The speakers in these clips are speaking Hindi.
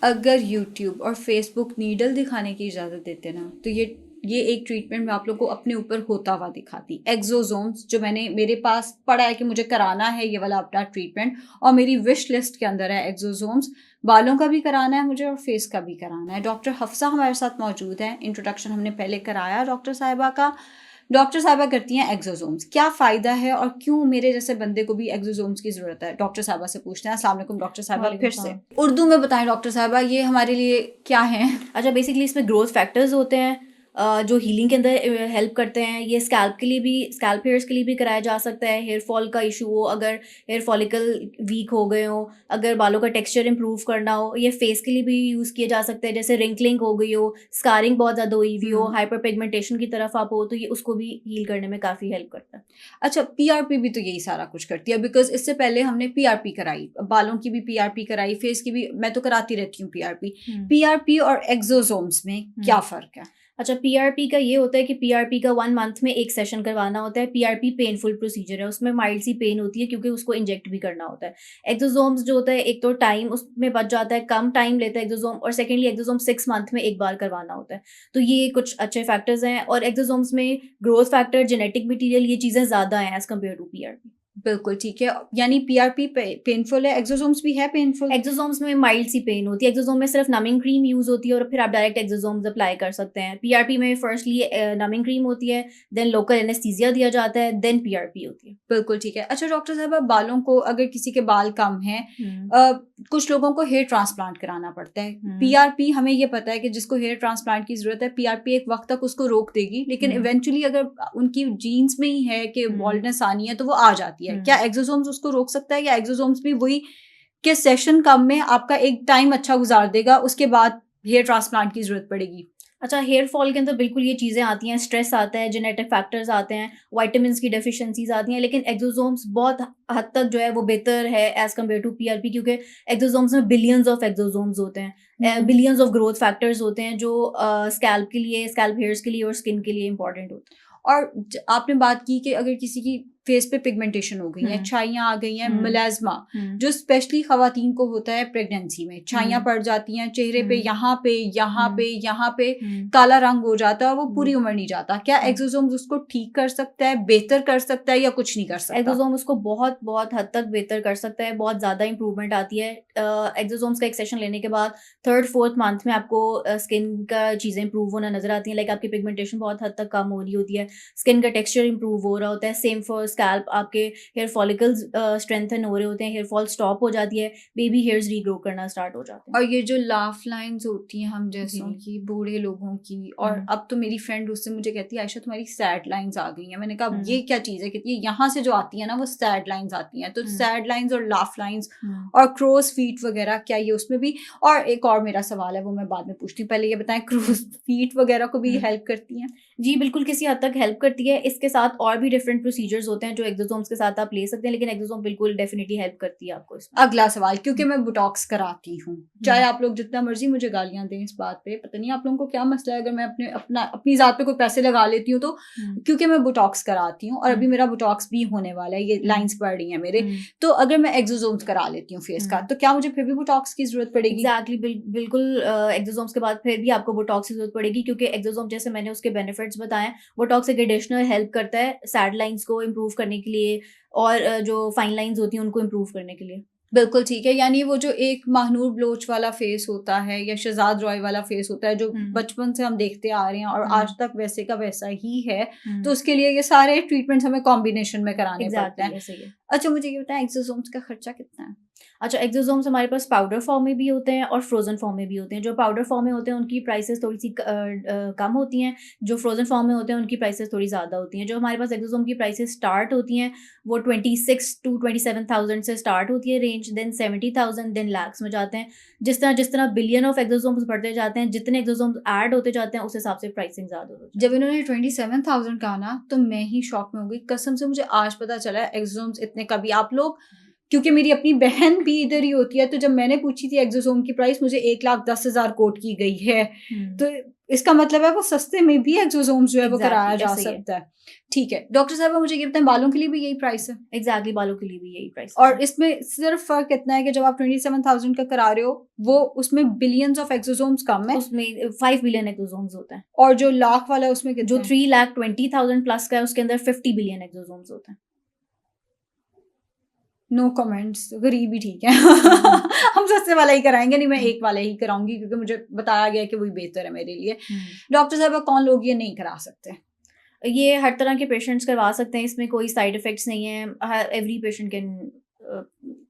अगर यूट्यूब और फेसबुक नीडल दिखाने की इजाज़त देते ना तो ये एक ट्रीटमेंट मैं आप लोग को अपने ऊपर होता हुआ दिखाती। एक्सोसोम्स जो मेरे पास पड़ा है कि मुझे कराना है ये वाला अपना ट्रीटमेंट, और मेरी विश लिस्ट के अंदर है एक्सोसोम्स। बालों का भी कराना है मुझे और फेस का भी कराना है। डॉक्टर हफ्सा हमारे साथ मौजूद है। इंट्रोडक्शन हमने पहले कराया डॉक्टर साहिबा का। डॉक्टर साहिबा करती हैं एक्सोसोम्स, क्या फ़ायदा है और क्यों मेरे जैसे बंदे को भी एक्सोसोम्स की ज़रूरत है, डॉक्टर साहिबा से पूछते हैं। अस्सलाम वालेकुम डॉक्टर साहिबा, फिर से उर्दू में बताएं डॉक्टर साहिबा ये हमारे लिए क्या है। अच्छा, बेसिकली इसमें ग्रोथ फैक्टर्स होते हैं जो हीलिंग के अंदर हेल्प करते हैं। ये स्कैल्प के लिए भी, स्कैल्प हेयर्स के लिए भी कराया जा सकता है। हेयर फॉल का इशू हो, अगर हेयर फॉलिकल वीक हो गए हो, अगर बालों का टेक्सचर इंप्रूव करना हो, ये फेस के लिए भी यूज़ किया जा सकता है। जैसे रिंकलिंग हो गई हो, स्कारिंग बहुत ज़्यादा हुई हुई हो, हाइपर पिगमेंटेशन की तरफ आप हो, तो ये उसको भी हील करने में काफ़ी हेल्प करता है। अच्छा, पीआरपी भी तो यही सारा कुछ करती है, बिकॉज इससे पहले हमने पीआरपी कराई, बालों की भी पीआरपी कराई, फेस की भी मैं तो कराती रहती हूँ पीआरपी। पीआरपी और एक्सोसोम्स में क्या फ़र्क है? अच्छा, पीआरपी का ये होता है कि पीआरपी का 1 मंथ में एक सेशन करवाना होता है। पीआरपी पेनफुल प्रोसीजर है, उसमें माइल्ड सी पेन होती है क्योंकि उसको इंजेक्ट भी करना होता है। एक्सोसोम्स जो होता है, एक तो टाइम उसमें बच जाता है, कम टाइम लेता है एक्सोसोम, और सेकेंडली एक्सोसोम 6 मंथ में एक बार करवाना होता है। तो ये कुछ अच्छे फैक्टर्स हैं, और एक्सोसोम्स में ग्रोथ फैक्टर, जेनेटिक मटीरियल, ये चीज़ें ज़्यादा हैं एज़ कम्पेयर टू पीआरपी। बिल्कुल ठीक है, यानी पीआरपी पेनफुल है, एक्सोसोम्स भी है पेनफुल? एक्सोसोम्स में माइल्ड सी पेन होती है। एक्सोसोम में सिर्फ नमिंग क्रीम यूज़ होती है और फिर आप डायरेक्ट एक्सोसोम्स अप्लाई कर सकते हैं। पीआरपी में फर्स्टली नमिंग क्रीम होती है, देन लोकल एनेस्थीसिया दिया जाता है, देन पीआरपी होती है। बिल्कुल ठीक है। अच्छा डॉक्टर साहब, बालों को अगर किसी के बाल कम हैं, कुछ लोगों को हेयर ट्रांसप्लांट कराना पड़ता है। पीआरपी हमें ये पता है कि जिसको हेयर ट्रांसप्लांट की ज़रूरत है, पीआरपी एक वक्त तक उसको रोक देगी, लेकिन इवेंचुअली अगर उनकी जीन्स में ही है कि बॉल्डनेस आनी है तो वो आ जाती है। क्या एक्सोसोम्स उसको रोक सकता है, या एक्सोसोम्स भी वही कि सेशन कम में आपका एक टाइम अच्छा गुजार देगा, उसके बाद हेयर ट्रांसप्लांट की ज़रूरत पड़ेगी? अच्छा, हेयर फॉल के अंदर बिल्कुल ये चीज़ें आती हैं, स्ट्रेस आता है, जेनेटिक फैक्टर्स आते हैं, विटामिन्स की डेफिशिएंसीज आती हैं, लेकिन एक्सोसोम्स बहुत हद तक जो है वो बेहतर है एज़ कम्पेयर टू पीआरपी, क्योंकि एक्सोसोम्स में बिलियंस ऑफ एक्सोसोम्स होते हैं, बिलियंस ऑफ ग्रोथ फैक्टर्स होते हैं जो स्कैल्प के लिए, स्कैल्प हेयर्स के लिए और स्किन के लिए इंपॉर्टेंट होते हैं। और आपने बात की कि अगर किसी की फेस पे पिगमेंटेशन हो गई है, छाइयाँ आ गई हैं, मिलाज़मा, जो स्पेशली खवातीन को होता है प्रेगनेंसी में, छाइयाँ पड़ जाती हैं चेहरे पे, यहाँ पे, यहाँ पे, यहाँ पे काला रंग हो जाता है, वो पूरी उम्र नहीं जाता। क्या एक्सोसोम्स उसको ठीक कर सकता है, बेहतर कर सकता है, या कुछ नहीं कर सकता? एक्सोसोम उसको बहुत बहुत हद तक बेहतर कर सकता है, बहुत ज़्यादा इंप्रूवमेंट आती है। एक्सोसोम्स का एक सेशन लेने के बाद 3rd-4th मंथ में आपको स्किन का चीज़ें इंप्रूव होना नज़र आती हैं। लाइक आपकी पिगमेंटेशन बहुत हद तक कम हो रही होती है, स्किन का टेक्सचर इंप्रूव हो रहा होता है। सेम फॉर स्कैल्प, आपके हेयर फॉलिकल्स स्ट्रेंथन हो रहे होते हैं, हेयर फॉल स्टॉप हो जाती है, बेबी हेयर्स रीग्रो करना स्टार्ट हो जाते हैं। और ये जो लाफ लाइन्स होती हैं हम जैसों की, बूढ़े लोगों की, और अब तो मेरी फ्रेंड उससे मुझे कहती है आयशा तुम्हारी सैड लाइन्स आ गई हैं। मैंने कहा ये क्या चीज़ है? कहती है यहाँ से जो आती है ना वो सैड लाइन्स आती हैं। तो सैड लाइन्स और लाफ लाइन्स और क्रोस फीट वगैरह, क्या ये उसमें भी? और एक और मेरा सवाल है, वो मैं बाद में पूछती हूँ, पहले ये बताएं क्रोस फीट वगैरह को भी हेल्प करती हैं? जी, बिल्कुल किसी हद तक हेल्प करती है। इसके साथ और भी डिफरेंट प्रोसीजर्स होते हैं जो एक्सोसोम्स के साथ आप ले सकते हैं, लेकिन एक्सोसोम बिल्कुल डेफिनिटली हेल्प करती है आपको इसमें। अगला सवाल, क्योंकि मैं बुटॉक्स कराती हूँ, चाहे आप लोग जितना मर्जी मुझे गालियां दें इस बात पे, पता नहीं आप लोगों को क्या मसला है, अगर मैं अपनी ज़ात पे कोई पैसे लगा लेती हूँ तो, क्योंकि मैं बुटॉक्स कराती हूँ और अभी मेरा बुटॉक्स भी होने वाला है, ये लाइंस पड़ रही हैं मेरे, तो अगर मैं एक्सोसोम्स करा लेती हूँ फेस का, तो क्या मुझे फिर भी बुटॉक्स की जरूरत पड़ेगी? एग्जैक्टली, बिल्कुल एक्सोसोम्स के बाद फिर भी आपको बोटॉक्स की जरूरत पड़ेगी, क्योंकि एक्सोसोम, जैसे मैंने उसके बेनिफिट्स बताए, बोटॉक्स एक एडिशनल हेल्प करता है सैड लाइंस को इम्प्रूव करने के लिए, और जो फाइन लाइंस होती हैं उनको इम्प्रूव करने के लिए। बिल्कुल ठीक है, यानी वो जो एक महानूर बलोच वाला फेस होता है या शहजाद रॉय वाला फेस होता है जो बचपन से हम देखते आ रहे हैं और आज तक वैसे का वैसा ही है, तो उसके लिए ये सारे ट्रीटमेंट्स हमें कॉम्बिनेशन में कराने पड़ते हैं। ऐसे ही है। अच्छा मुझे ये बताएं एक्सोसोम्स का खर्चा कितना है? अच्छा, एक्सोसोम्स हमारे पास पाउडर फॉर्म में भी होते हैं और फ्रोज़न फॉर्म में भी होते हैं। जो पाउडर फॉर्म में होते हैं उनकी प्राइसेस थोड़ी-सी कम होती हैं, जो फ्रोज़न फॉर्म में होते हैं उनकी प्राइसेस थोड़ी ज़्यादा होती हैं। जो हमारे पास एक्सोसोम की प्राइसेस स्टार्ट होती हैं, वो 26 टू 27,000 से स्टार्ट होती है रेंज, देन 70,000, देन लैक्स में जाते हैं। जिस तरह बिलियन ऑफ एक्सोसोम्स बढ़ते जाते हैं, जितने एक्सोसोम्स ऐड होते जाते हैं, उस हिसाब से प्राइसिंग ज़्यादा होती है। जब इन्होंने 27,000 कहा ना तो मैं ही शॉक में हो गई, कसम से मुझे आज पता चला है एक्सोसोम्स इतने का भी। आप लोग क्योंकि मेरी अपनी बहन भी इधर ही होती है, तो जब मैंने पूछी थी एक्सोसोम की प्राइस मुझे 1,10,000 कोट की गई है। तो इसका मतलब है वो सस्ते में भी एक्सोसोम्स जो है वो कराया जा सकता है। ठीक है डॉक्टर साहब, मुझे ये बताएं, बालों के लिए भी यही प्राइस है? एग्जैक्टली, बालों के लिए भी यही प्राइस और इसमें सिर्फ फर्क इतना है कि जब आप 27,000 का करा रहे हो वो उसमें बिलियंस ऑफ एक्सोसोम्स कम है, उसमें 5 बिलियन एक्सोसोम्स होते हैं, और जो लाख वाला है उसमें जो कितने? 3,20,000 प्लस का है उसके अंदर 50 बिलियन एक्सोसोम्स होते हैं। नो कमेंट्स, गरीब ही ठीक है। हम सस्ते वाला ही कराएंगे, नहीं मैं एक वाला ही कराऊंगी क्योंकि मुझे बताया गया कि वही बेहतर है मेरे लिए। डॉक्टर साहब कौन लोग ये नहीं करा सकते? ये हर तरह के पेशेंट्स करवा सकते हैं, इसमें कोई साइड इफेक्ट्स नहीं है, every patient can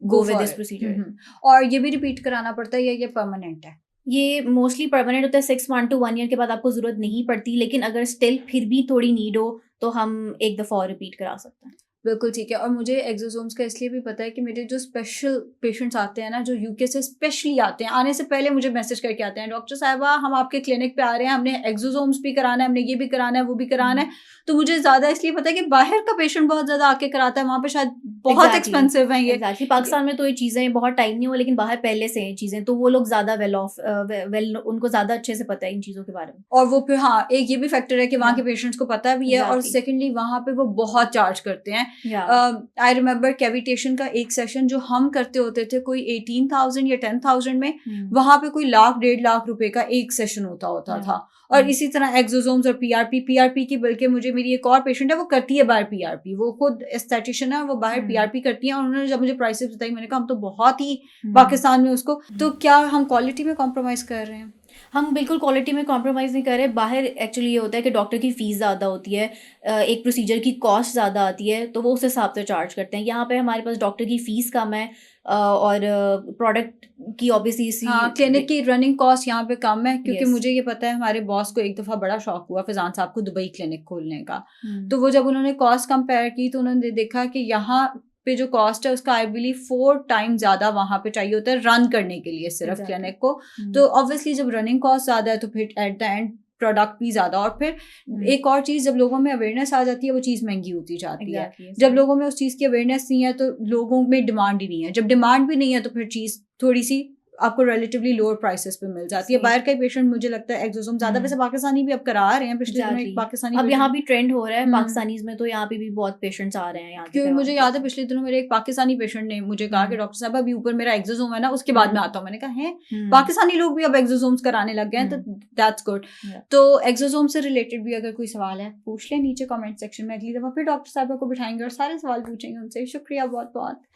go with this procedure. और ये भी रिपीट कराना पड़ता है या ये परमानेंट है? ये मोस्टली परमानेंट होता है, 6 मंथ to 1 ईयर के बाद आपको ज़रूरत नहीं पड़ती, लेकिन अगर स्टिल फिर भी थोड़ी नीड हो तो हम एक दफ़ा और रिपीट करा सकते हैं। बिल्कुल ठीक है। और मुझे एक्सोसोम्स का इसलिए भी पता है कि मेरे जो स्पेशल पेशेंट्स आते हैं ना, जो यूके से स्पेशली आते हैं, आने से पहले मुझे मैसेज करके आते हैं, डॉक्टर साहिबा हम आपके क्लिनिक पे आ रहे हैं, हमने एक्सोसोम्स भी कराना है, हमने ये भी कराना है, वो भी कराना है। तो मुझे ज़्यादा इसलिए पता है कि बाहर का पेशेंट बहुत ज़्यादा आके कराता है, वहाँ पे शायद बहुत एक्सपेंसिव है ये। एग्जैक्टली, पाकिस्तान में तो ये चीज़ें बहुत टाइम नहीं हुआ, लेकिन बाहर पहले से हैं चीज़ें, तो वो लोग ज़्यादा वेल उनको ज़्यादा अच्छे से पता है इन चीज़ों के बारे में। और वो फिर हाँ, एक ये भी फैक्टर है कि वहाँ के पेशेंट्स को पता भी है, और सेकेंडली वहाँ पे वो बहुत चार्ज करते हैं। आई रिमेम्बर कैविटेशन का एक सेशन जो हम करते होते थे कोई 18,000 या 10,000 में, वहां पे कोई 1,00,000-1.5 रुपए का एक सेशन होता था। और इसी तरह एक्सोसोम्स और पीआरपी की, बल्कि मुझे मेरी एक और पेशेंट है वो करती है बाहर पीआरपी, वो खुद एस्थेटिशियन है, वो बाहर पीआरपी करती है। और उन्होंने जब मुझे प्राइसेस बताई मैंने कहा हम तो बहुत ही पाकिस्तान में उसको, तो क्या हम क्वालिटी में कॉम्प्रोमाइज कर रहे हैं? हम बिल्कुल क्वालिटी में कॉम्प्रोमाइज़ नहीं कर रहे। बाहर एक्चुअली ये होता है कि डॉक्टर की फ़ीस ज़्यादा होती है, एक प्रोसीजर की कॉस्ट ज़्यादा आती है, तो वो उस हिसाब से चार्ज करते हैं। यहाँ पे हमारे पास डॉक्टर की फ़ीस कम है, और प्रोडक्ट की ऑब्वियसली सी क्लिनिक की रनिंग कॉस्ट यहाँ पे कम है, क्योंकि Yes. मुझे ये पता है हमारे बॉस को एक दफ़ा बड़ा शौक हुआ फैजान साहब को दुबई क्लिनिक खोलने का। तो वो जब उन्होंने कॉस्ट कंपेयर की तो उन्होंने देखा कि यहाँ पे जो कॉस्ट है उसका आई बिलीव 4 टाइम ज़्यादा वहाँ पे चाहिए होता है रन करने के लिए सिर्फ क्लिनिक को। तो ऑब्वियसली जब रनिंग कॉस्ट ज़्यादा है तो फिर एट द एंड प्रोडक्ट भी ज़्यादा। और फिर एक और चीज़, जब लोगों में अवेयरनेस आ जाती है वो चीज़ महंगी होती जाती है। जब लोगों में उस चीज़ की अवेयरनेस नहीं है तो लोगों में डिमांड ही नहीं है, जब डिमांड भी नहीं है तो फिर चीज़ थोड़ी सी आपको रिलेटिवली लोअर प्राइसेस पे मिल जाती है। बाहर का पेशेंट मुझे लगता है एक्सोसोम ज़्यादा, वैसे पाकिस्तानी भी अब करा रहे हैं, पिछले दिनों एक पाकिस्तानी अब यहाँ भी ट्रेंड हो रहा है पाकिस्तानीज में, तो यहाँ पे भी बहुत पेशेंट्स आ रहे हैं यहाँ। क्योंकि मुझे याद है पिछले दिनों मेरे एक पाकिस्तानी पेशेंट ने मुझे कहा कि डॉक्टर साहब अभी ऊपर मेरा एक्सोसोम है ना, उसके बाद में आता हूँ। मैंने कहा है पाकिस्तानी लोग भी अब एक्सोसोम्स कराने लग गए हैं, तो दैट्स गुड। तो एक्सोसोम से रिलेटेड भी अगर कोई सवाल है पूछ ले नीचे कमेंट सेक्शन में, अगली दफा फिर डॉक्टर साहब को बिठाएंगे और सारे सवाल पूछेंगे उनसे। शुक्रिया बहुत बहुत।